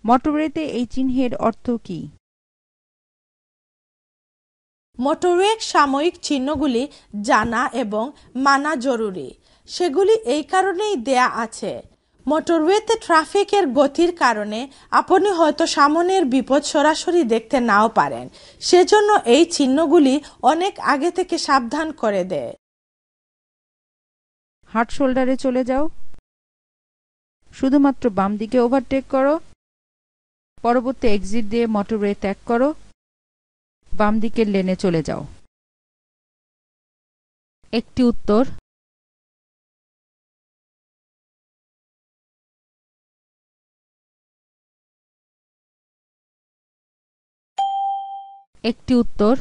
মোটরওয়েতে এই চিহ্নের অর্থ কি? মোটরওয়ের সাময়িক চিহ্নগুলি জানা এবং মানা জরুরি। সেগুলি এই কারণেই দেয়া আছে, মোটরওয়েতে ট্রাফিকের গতির কারণে আপনি হয়তো সামনের বিপদ সরাসরি দেখতে নাও পারেন, সেজন্য এই চিহ্নগুলি অনেক আগে থেকে সাবধান করে দেয়। হার্ড শোল্ডারে চলে যাও, শুধুমাত্র বাম দিকে ওভারটেক করো, পরবর্তী এক্সিট দিয়ে মোটরওয়ে ত্যাগ করো, বাম দিকের লেনে চলে যাও। একটি উত্তর। একটি উত্তর